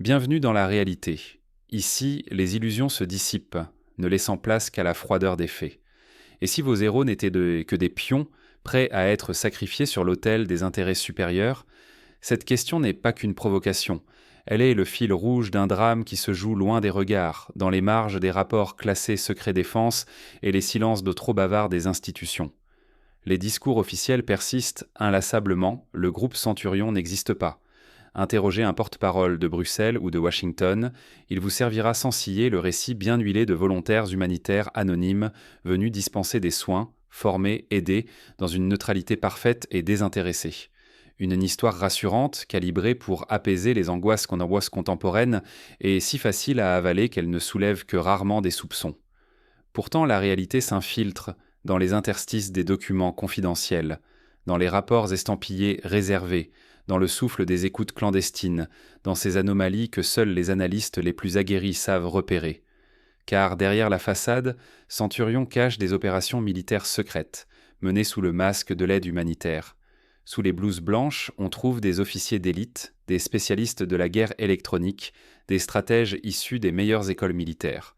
Bienvenue dans la réalité. Ici, les illusions se dissipent, ne laissant place qu'à la froideur des faits. Et si vos héros n'étaient que des pions, prêts à être sacrifiés sur l'autel des intérêts supérieurs, cette question n'est pas qu'une provocation. Elle est le fil rouge d'un drame qui se joue loin des regards, dans les marges des rapports classés secret défense et les silences de trop bavards des institutions. Les discours officiels persistent inlassablement, le groupe Centurion n'existe pas. Interrogez un porte-parole de Bruxelles ou de Washington, il vous servira sans ciller le récit bien huilé de volontaires humanitaires anonymes venus dispenser des soins, former, aider, dans une neutralité parfaite et désintéressée. Une histoire rassurante, calibrée pour apaiser les angoisses contemporaines, et si facile à avaler qu'elle ne soulève que rarement des soupçons. Pourtant, la réalité s'infiltre dans les interstices des documents confidentiels, dans les rapports estampillés réservés, dans le souffle des écoutes clandestines, dans ces anomalies que seuls les analystes les plus aguerris savent repérer. Car derrière la façade, Centurion cache des opérations militaires secrètes, menées sous le masque de l'aide humanitaire. Sous les blouses blanches, on trouve des officiers d'élite, des spécialistes de la guerre électronique, des stratèges issus des meilleures écoles militaires.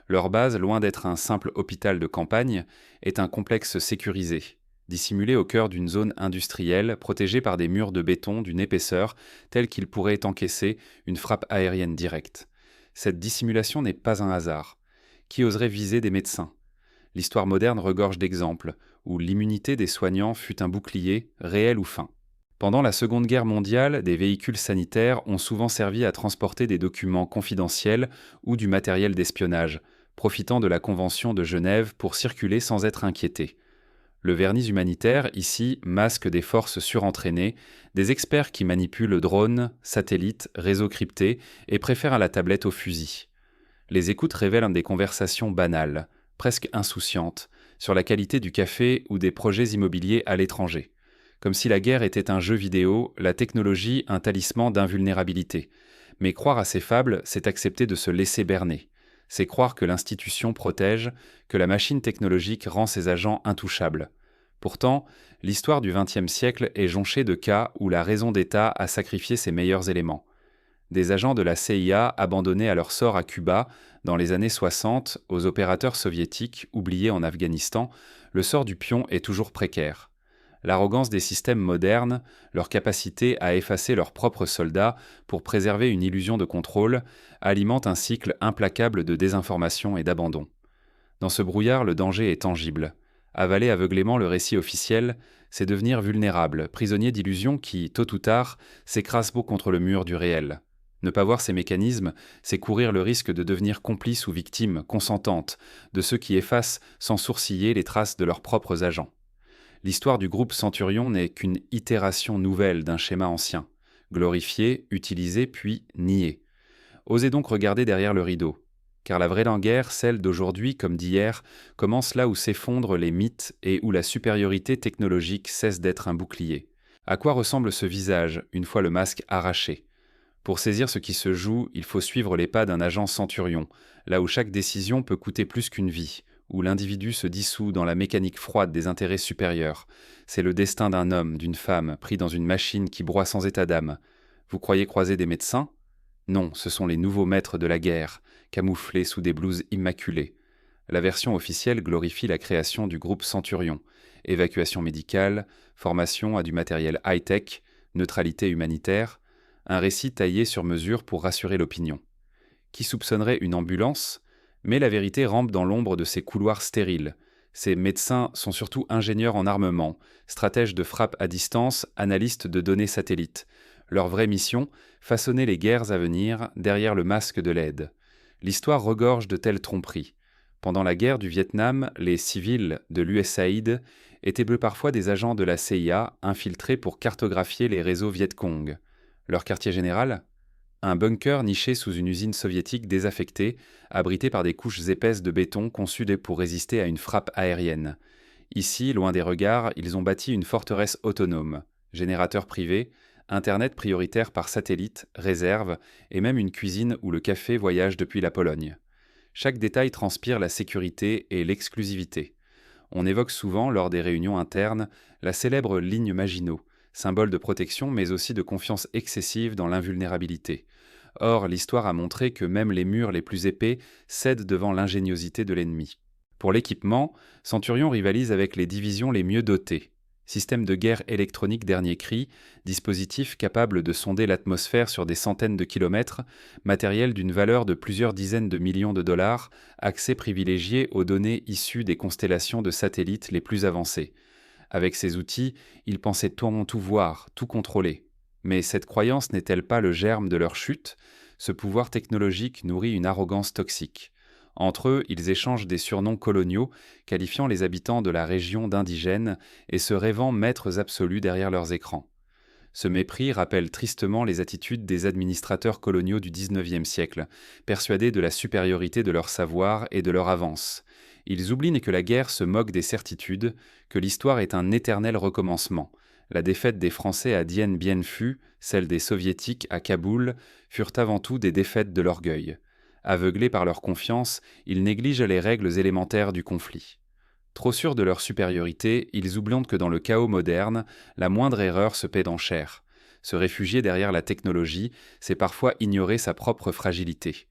Leur base, loin d'être un simple hôpital de campagne, est un complexe sécurisé, dissimulé au cœur d'une zone industrielle protégée par des murs de béton d'une épaisseur telle qu'il pourrait encaisser une frappe aérienne directe. Cette dissimulation n'est pas un hasard. Qui oserait viser des médecins ? L'histoire moderne regorge d'exemples où l'immunité des soignants fut un bouclier, réel ou feint. Pendant la Seconde Guerre mondiale, des véhicules sanitaires ont souvent servi à transporter des documents confidentiels ou du matériel d'espionnage, profitant de la Convention de Genève pour circuler sans être inquiétés. Le vernis humanitaire, ici, masque des forces surentraînées, des experts qui manipulent drones, satellites, réseaux cryptés et préfèrent à la tablette au fusil. Les écoutes révèlent des conversations banales, presque insouciantes, sur la qualité du café ou des projets immobiliers à l'étranger. Comme si la guerre était un jeu vidéo, la technologie un talisman d'invulnérabilité. Mais croire à ces fables, c'est accepter de se laisser berner. C'est croire que l'institution protège, que la machine technologique rend ses agents intouchables. Pourtant, l'histoire du XXe siècle est jonchée de cas où la raison d'État a sacrifié ses meilleurs éléments. Des agents de la CIA abandonnés à leur sort à Cuba, dans les années 60, aux opérateurs soviétiques oubliés en Afghanistan, le sort du pion est toujours précaire. L'arrogance des systèmes modernes, leur capacité à effacer leurs propres soldats pour préserver une illusion de contrôle, alimente un cycle implacable de désinformation et d'abandon. Dans ce brouillard, le danger est tangible. Avaler aveuglément le récit officiel, c'est devenir vulnérable, prisonnier d'illusions qui, tôt ou tard, s'écrasent contre le mur du réel. Ne pas voir ces mécanismes, c'est courir le risque de devenir complice ou victime consentante de ceux qui effacent sans sourciller les traces de leurs propres agents. L'histoire du groupe Centurion n'est qu'une itération nouvelle d'un schéma ancien, glorifié, utilisé puis nié. Osez donc regarder derrière le rideau, car la vraie guerre, celle d'aujourd'hui comme d'hier, commence là où s'effondrent les mythes et où la supériorité technologique cesse d'être un bouclier. À quoi ressemble ce visage, une fois le masque arraché ? Pour saisir ce qui se joue, il faut suivre les pas d'un agent Centurion, là où chaque décision peut coûter plus qu'une vie, où l'individu se dissout dans la mécanique froide des intérêts supérieurs. C'est le destin d'un homme, d'une femme, pris dans une machine qui broie sans état d'âme. Vous croyez croiser des médecins ? Non, ce sont les nouveaux maîtres de la guerre, camouflés sous des blouses immaculées. La version officielle glorifie la création du groupe Centurion. Évacuation médicale, formation à du matériel high-tech, neutralité humanitaire, un récit taillé sur mesure pour rassurer l'opinion. Qui soupçonnerait une ambulance ? Mais la vérité rampe dans l'ombre de ces couloirs stériles. Ces médecins sont surtout ingénieurs en armement, stratèges de frappe à distance, analystes de données satellites. Leur vraie mission, façonner les guerres à venir derrière le masque de l'aide. L'histoire regorge de telles tromperies. Pendant la guerre du Vietnam, les civils de l'USAID étaient parfois des agents de la CIA infiltrés pour cartographier les réseaux Viet Cong. Leur quartier général ? Un bunker niché sous une usine soviétique désaffectée, abrité par des couches épaisses de béton conçues pour résister à une frappe aérienne. Ici, loin des regards, ils ont bâti une forteresse autonome, générateur privé, Internet prioritaire par satellite, réserve, et même une cuisine où le café voyage depuis la Pologne. Chaque détail transpire la sécurité et l'exclusivité. On évoque souvent, lors des réunions internes, la célèbre ligne Maginot, symbole de protection mais aussi de confiance excessive dans l'invulnérabilité. Or, l'histoire a montré que même les murs les plus épais cèdent devant l'ingéniosité de l'ennemi. Pour l'équipement, Centurion rivalise avec les divisions les mieux dotées. Système de guerre électronique dernier cri, dispositif capable de sonder l'atmosphère sur des centaines de kilomètres, matériel d'une valeur de plusieurs dizaines de millions de dollars, accès privilégié aux données issues des constellations de satellites les plus avancées. Avec ces outils, ils pensaient tout voir, tout contrôler. Mais cette croyance n'est-elle pas le germe de leur chute? Ce pouvoir technologique nourrit une arrogance toxique. Entre eux, ils échangent des surnoms coloniaux, qualifiant les habitants de la région d'indigènes et se rêvant maîtres absolus derrière leurs écrans. Ce mépris rappelle tristement les attitudes des administrateurs coloniaux du XIXe siècle, persuadés de la supériorité de leur savoir et de leur avance. Ils oublient que la guerre se moque des certitudes, que l'histoire est un éternel recommencement. La défaite des Français à Dien Bien Phu, celle des Soviétiques à Kaboul, furent avant tout des défaites de l'orgueil. Aveuglés par leur confiance, ils négligent les règles élémentaires du conflit. Trop sûrs de leur supériorité, ils oublient que dans le chaos moderne, la moindre erreur se paie en cher. Se réfugier derrière la technologie, c'est parfois ignorer sa propre fragilité.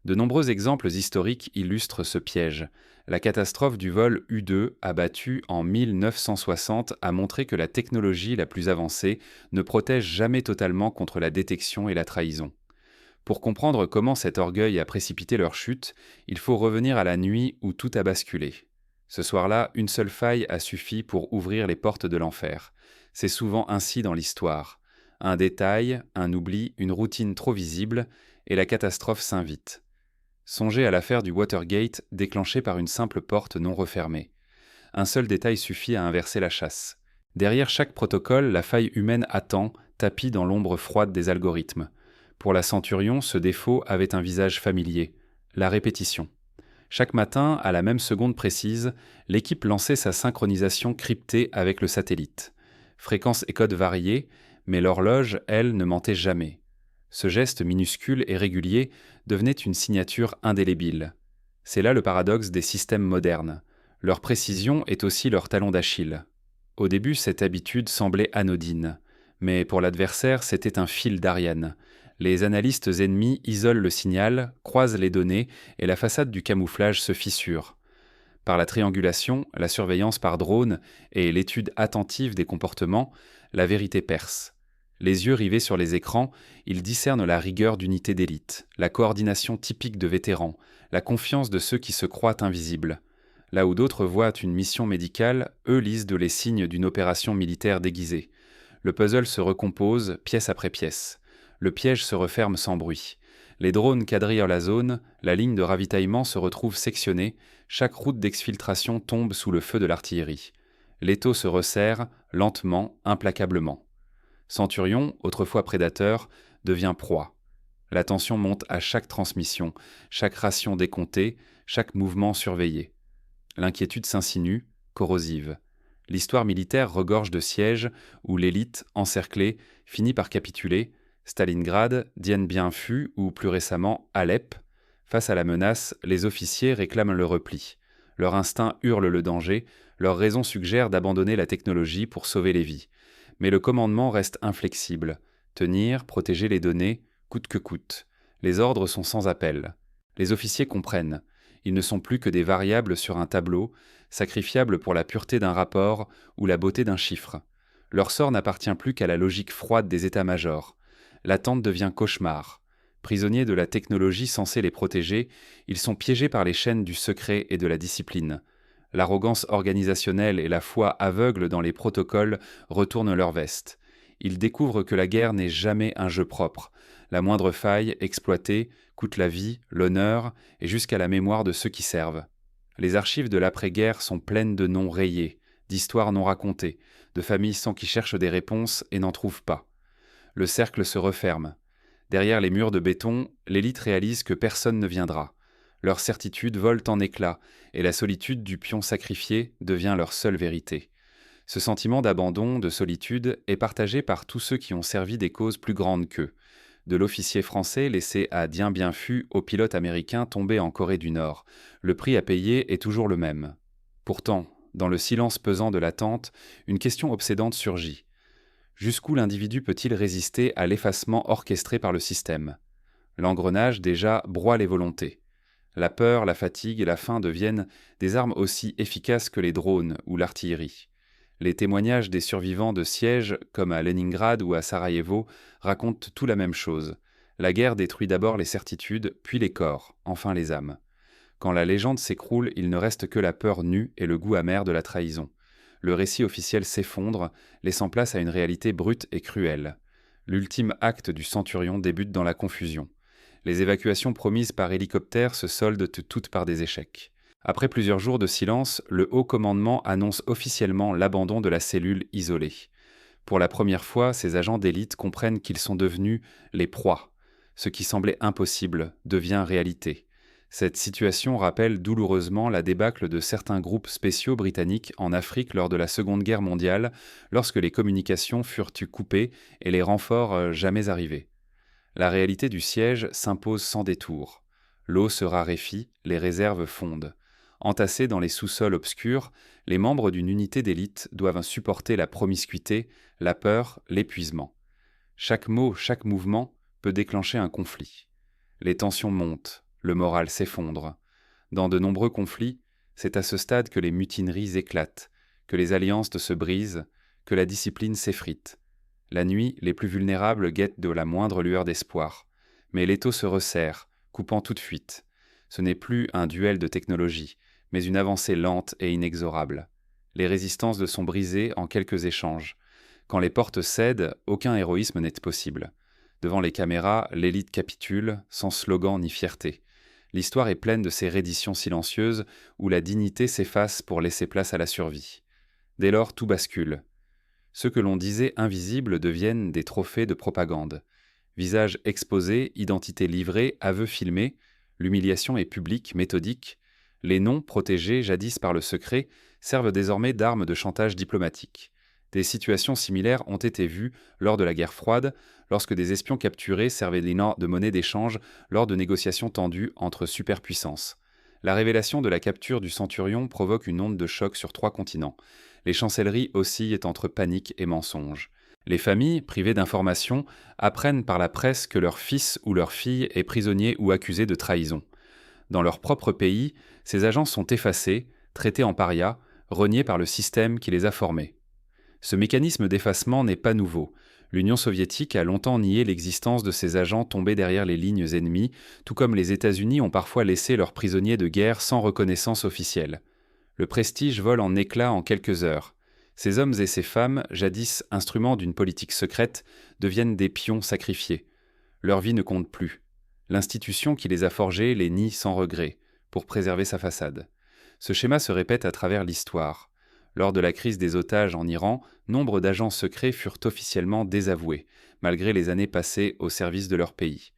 De nombreux exemples historiques illustrent ce piège. La catastrophe du vol U-2 abattu en 1960 a montré que la technologie la plus avancée ne protège jamais totalement contre la détection et la trahison. Pour comprendre comment cet orgueil a précipité leur chute, il faut revenir à la nuit où tout a basculé. Ce soir-là, une seule faille a suffi pour ouvrir les portes de l'enfer. C'est souvent ainsi dans l'histoire. Un détail, un oubli, une routine trop visible, et la catastrophe s'invite. Songez à l'affaire du Watergate déclenchée par une simple porte non refermée. Un seul détail suffit à inverser la chasse. Derrière chaque protocole, la faille humaine attend, tapie dans l'ombre froide des algorithmes. Pour la Centurion, ce défaut avait un visage familier, la répétition. Chaque matin, à la même seconde précise, l'équipe lançait sa synchronisation cryptée avec le satellite. Fréquences et codes variés, mais l'horloge, elle, ne mentait jamais. Ce geste minuscule et régulier devenait une signature indélébile. C'est là le paradoxe des systèmes modernes. Leur précision est aussi leur talon d'Achille. Au début, cette habitude semblait anodine, mais pour l'adversaire, c'était un fil d'Ariane. Les analystes ennemis isolent le signal, croisent les données et la façade du camouflage se fissure. Par la triangulation, la surveillance par drone et l'étude attentive des comportements, la vérité perce. Les yeux rivés sur les écrans, ils discernent la rigueur d'unités d'élite, la coordination typique de vétérans, la confiance de ceux qui se croient invisibles. Là où d'autres voient une mission médicale, eux lisent les signes d'une opération militaire déguisée. Le puzzle se recompose pièce après pièce. Le piège se referme sans bruit. Les drones quadrillent la zone, la ligne de ravitaillement se retrouve sectionnée, chaque route d'exfiltration tombe sous le feu de l'artillerie. L'étau se resserre, lentement, implacablement. Centurion, autrefois prédateur, devient proie. La tension monte à chaque transmission, chaque ration décomptée, chaque mouvement surveillé. L'inquiétude s'insinue, corrosive. L'histoire militaire regorge de sièges où l'élite, encerclée, finit par capituler. Stalingrad, Dien Bien Phu ou plus récemment Alep. Face à la menace, les officiers réclament le repli. Leur instinct hurle le danger, leur raison suggère d'abandonner la technologie pour sauver les vies. Mais le commandement reste inflexible. Tenir, protéger les données, coûte que coûte. Les ordres sont sans appel. Les officiers comprennent. Ils ne sont plus que des variables sur un tableau, sacrifiables pour la pureté d'un rapport ou la beauté d'un chiffre. Leur sort n'appartient plus qu'à la logique froide des états-majors. L'attente devient cauchemar. Prisonniers de la technologie censée les protéger, ils sont piégés par les chaînes du secret et de la discipline. L'arrogance organisationnelle et la foi aveugle dans les protocoles retournent leur veste. Ils découvrent que la guerre n'est jamais un jeu propre. La moindre faille, exploitée, coûte la vie, l'honneur et jusqu'à la mémoire de ceux qui servent. Les archives de l'après-guerre sont pleines de noms rayés, d'histoires non racontées, de familles sans qui cherchent des réponses et n'en trouvent pas. Le cercle se referme. Derrière les murs de béton, l'élite réalise que personne ne viendra. Leurs certitudes volent en éclats, et la solitude du pion sacrifié devient leur seule vérité. Ce sentiment d'abandon, de solitude, est partagé par tous ceux qui ont servi des causes plus grandes qu'eux. De l'officier français laissé à Dien Bien Phu au pilote américain tombé en Corée du Nord, le prix à payer est toujours le même. Pourtant, dans le silence pesant de l'attente, une question obsédante surgit. Jusqu'où l'individu peut-il résister à l'effacement orchestré par le système ? L'engrenage déjà broie les volontés. La peur, la fatigue et la faim deviennent des armes aussi efficaces que les drones ou l'artillerie. Les témoignages des survivants de sièges, comme à Leningrad ou à Sarajevo, racontent tout la même chose. La guerre détruit d'abord les certitudes, puis les corps, enfin les âmes. Quand la légende s'écroule, il ne reste que la peur nue et le goût amer de la trahison. Le récit officiel s'effondre, laissant place à une réalité brute et cruelle. L'ultime acte du centurion débute dans la confusion. Les évacuations promises par hélicoptère se soldent toutes par des échecs. Après plusieurs jours de silence, le haut commandement annonce officiellement l'abandon de la cellule isolée. Pour la première fois, ces agents d'élite comprennent qu'ils sont devenus les proies. Ce qui semblait impossible devient réalité. Cette situation rappelle douloureusement la débâcle de certains groupes spéciaux britanniques en Afrique lors de la Seconde Guerre mondiale, lorsque les communications furent coupées et les renforts jamais arrivés. La réalité du siège s'impose sans détour. L'eau se raréfie, les réserves fondent. Entassés dans les sous-sols obscurs, les membres d'une unité d'élite doivent supporter la promiscuité, la peur, l'épuisement. Chaque mot, chaque mouvement peut déclencher un conflit. Les tensions montent, le moral s'effondre. Dans de nombreux conflits, c'est à ce stade que les mutineries éclatent, que les alliances se brisent, que la discipline s'effrite. La nuit, les plus vulnérables guettent de la moindre lueur d'espoir. Mais l'étau se resserre, coupant toute fuite. Ce n'est plus un duel de technologie, mais une avancée lente et inexorable. Les résistances sont brisées en quelques échanges. Quand les portes cèdent, aucun héroïsme n'est possible. Devant les caméras, l'élite capitule, sans slogan ni fierté. L'histoire est pleine de ces redditions silencieuses où la dignité s'efface pour laisser place à la survie. Dès lors, tout bascule. Ceux que l'on disait invisibles deviennent des trophées de propagande. Visages exposés, identités livrées, aveux filmés, l'humiliation est publique, méthodique. Les noms, protégés jadis par le secret, servent désormais d'armes de chantage diplomatique. Des situations similaires ont été vues lors de la guerre froide, lorsque des espions capturés servaient de monnaie d'échange lors de négociations tendues entre superpuissances. La révélation de la capture du Centurion provoque une onde de choc sur 3 continents. Les chancelleries oscillent entre panique et mensonge. Les familles, privées d'informations, apprennent par la presse que leur fils ou leur fille est prisonnier ou accusé de trahison. Dans leur propre pays, ces agents sont effacés, traités en parias, reniés par le système qui les a formés. Ce mécanisme d'effacement n'est pas nouveau. L'Union soviétique a longtemps nié l'existence de ces agents tombés derrière les lignes ennemies, tout comme les États-Unis ont parfois laissé leurs prisonniers de guerre sans reconnaissance officielle. Le prestige vole en éclats en quelques heures. Ces hommes et ces femmes, jadis instruments d'une politique secrète, deviennent des pions sacrifiés. Leur vie ne compte plus. L'institution qui les a forgés les nie sans regret, pour préserver sa façade. Ce schéma se répète à travers l'histoire. Lors de la crise des otages en Iran, nombre d'agents secrets furent officiellement désavoués, malgré les années passées au service de leur pays.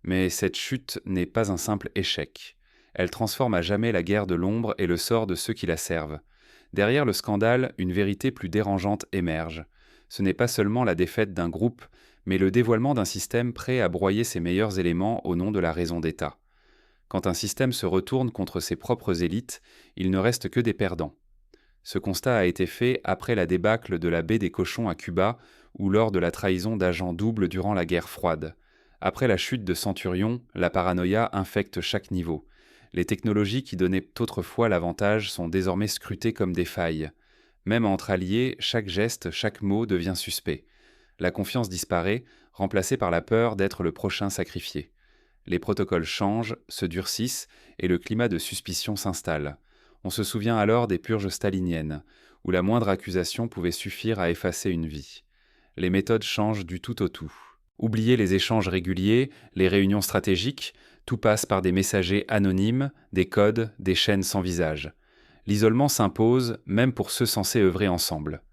Mais cette chute n'est pas un simple échec. Elle transforme à jamais la guerre de l'ombre et le sort de ceux qui la servent. Derrière le scandale, une vérité plus dérangeante émerge. Ce n'est pas seulement la défaite d'un groupe, mais le dévoilement d'un système prêt à broyer ses meilleurs éléments au nom de la raison d'État. Quand un système se retourne contre ses propres élites, il ne reste que des perdants. Ce constat a été fait après la débâcle de la baie des Cochons à Cuba ou lors de la trahison d'agents doubles durant la guerre froide. Après la chute de Centurion, la paranoïa infecte chaque niveau. Les technologies qui donnaient autrefois l'avantage sont désormais scrutées comme des failles. Même entre alliés, chaque geste, chaque mot devient suspect. La confiance disparaît, remplacée par la peur d'être le prochain sacrifié. Les protocoles changent, se durcissent, et le climat de suspicion s'installe. On se souvient alors des purges staliniennes, où la moindre accusation pouvait suffire à effacer une vie. Les méthodes changent du tout au tout. Oubliez les échanges réguliers, les réunions stratégiques, tout passe par des messagers anonymes, des codes, des chaînes sans visage. L'isolement s'impose, même pour ceux censés œuvrer ensemble.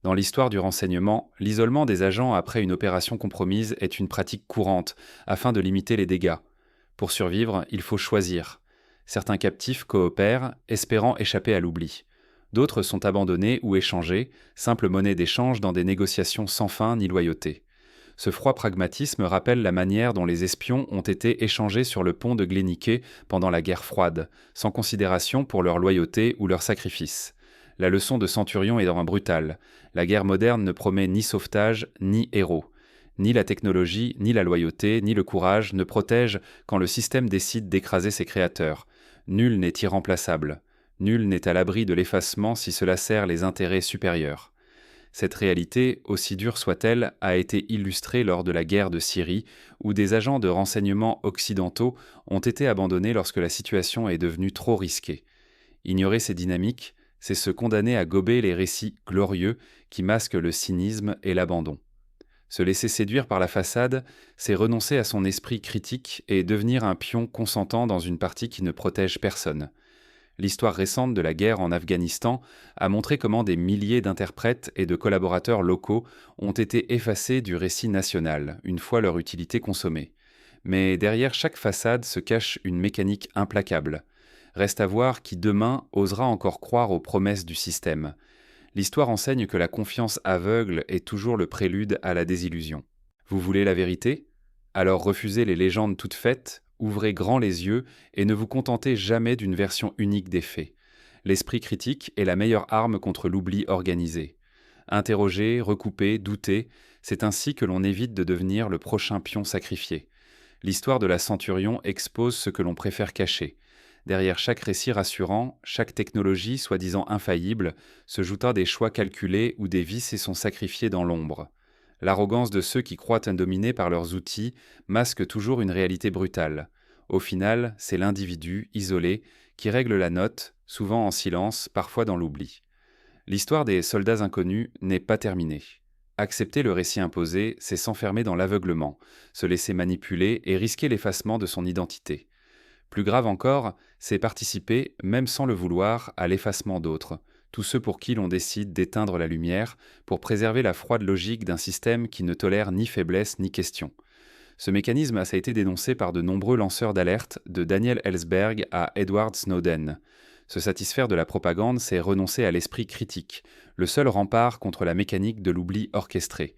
Dans l'histoire du renseignement, l'isolement des agents après une opération compromise est une pratique courante, afin de limiter les dégâts. Pour survivre, il faut choisir. Certains captifs coopèrent, espérant échapper à l'oubli. D'autres sont abandonnés ou échangés, simple monnaie d'échange dans des négociations sans fin ni loyauté. Ce froid pragmatisme rappelle la manière dont les espions ont été échangés sur le pont de Gléniquet pendant la guerre froide, sans considération pour leur loyauté ou leur sacrifice. La leçon de Centurion est brutale. La guerre moderne ne promet ni sauvetage, ni héros. Ni la technologie, ni la loyauté, ni le courage ne protègent quand le système décide d'écraser ses créateurs. Nul n'est irremplaçable. Nul n'est à l'abri de l'effacement si cela sert les intérêts supérieurs. Cette réalité, aussi dure soit-elle, a été illustrée lors de la guerre de Syrie, où des agents de renseignement occidentaux ont été abandonnés lorsque la situation est devenue trop risquée. Ignorer ces dynamiques, c'est se condamner à gober les récits glorieux qui masquent le cynisme et l'abandon. Se laisser séduire par la façade, c'est renoncer à son esprit critique et devenir un pion consentant dans une partie qui ne protège personne. L'histoire récente de la guerre en Afghanistan a montré comment des milliers d'interprètes et de collaborateurs locaux ont été effacés du récit national, une fois leur utilité consommée. Mais derrière chaque façade se cache une mécanique implacable. Reste à voir qui demain osera encore croire aux promesses du système. L'histoire enseigne que la confiance aveugle est toujours le prélude à la désillusion. Vous voulez la vérité ? Alors refusez les légendes toutes faites, ouvrez grand les yeux et ne vous contentez jamais d'une version unique des faits. L'esprit critique est la meilleure arme contre l'oubli organisé. Interrogez, recoupez, doutez, c'est ainsi que l'on évite de devenir le prochain pion sacrifié. L'histoire de la Centurion expose ce que l'on préfère cacher. Derrière chaque récit rassurant, chaque technologie soi-disant infaillible, se jouta des choix calculés où des vies se sont sacrifiées dans l'ombre. L'arrogance de ceux qui croient dominés par leurs outils masque toujours une réalité brutale. Au final, c'est l'individu, isolé, qui règle la note, souvent en silence, parfois dans l'oubli. L'histoire des soldats inconnus n'est pas terminée. Accepter le récit imposé, c'est s'enfermer dans l'aveuglement, se laisser manipuler et risquer l'effacement de son identité. Plus grave encore, c'est participer, même sans le vouloir, à l'effacement d'autres, tous ceux pour qui l'on décide d'éteindre la lumière pour préserver la froide logique d'un système qui ne tolère ni faiblesse ni question. Ce mécanisme a été dénoncé par de nombreux lanceurs d'alerte, de Daniel Ellsberg à Edward Snowden. Se satisfaire de la propagande, c'est renoncer à l'esprit critique, le seul rempart contre la mécanique de l'oubli orchestré.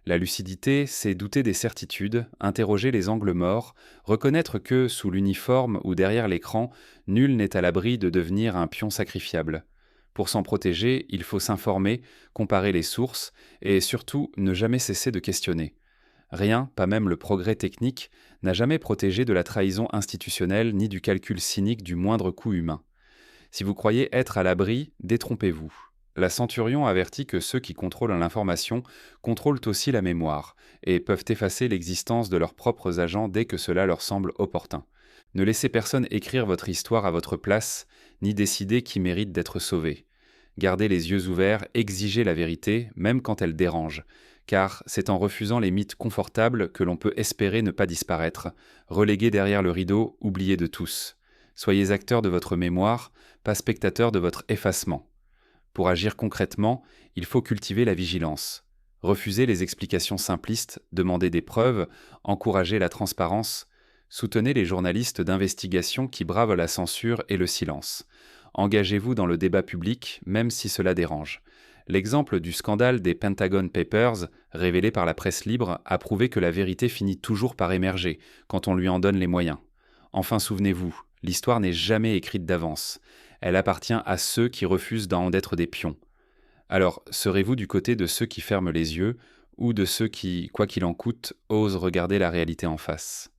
La lucidité, c'est douter des certitudes, interroger les angles morts, reconnaître que, sous l'uniforme ou derrière l'écran, nul n'est à l'abri de devenir un pion sacrifiable. Pour s'en protéger, il faut s'informer, comparer les sources et surtout ne jamais cesser de questionner. Rien, pas même le progrès technique, n'a jamais protégé de la trahison institutionnelle ni du calcul cynique du moindre coût humain. Si vous croyez être à l'abri, détrompez-vous. La Centurion avertit que ceux qui contrôlent l'information contrôlent aussi la mémoire et peuvent effacer l'existence de leurs propres agents dès que cela leur semble opportun. Ne laissez personne écrire votre histoire à votre place, ni décider qui mérite d'être sauvé. Gardez les yeux ouverts, exigez la vérité, même quand elle dérange, car c'est en refusant les mythes confortables que l'on peut espérer ne pas disparaître, relégués derrière le rideau, oubliés de tous. Soyez acteurs de votre mémoire, pas spectateurs de votre effacement. Pour agir concrètement, il faut cultiver la vigilance. Refuser les explications simplistes, demander des preuves, encourager la transparence. Soutenez les journalistes d'investigation qui bravent la censure et le silence. Engagez-vous dans le débat public, même si cela dérange. L'exemple du scandale des Pentagon Papers, révélé par la presse libre, a prouvé que la vérité finit toujours par émerger, quand on lui en donne les moyens. Enfin, souvenez-vous, l'histoire n'est jamais écrite d'avance. Elle appartient à ceux qui refusent d'en être des pions. Alors, serez-vous du côté de ceux qui ferment les yeux, ou de ceux qui, quoi qu'il en coûte, osent regarder la réalité en face ?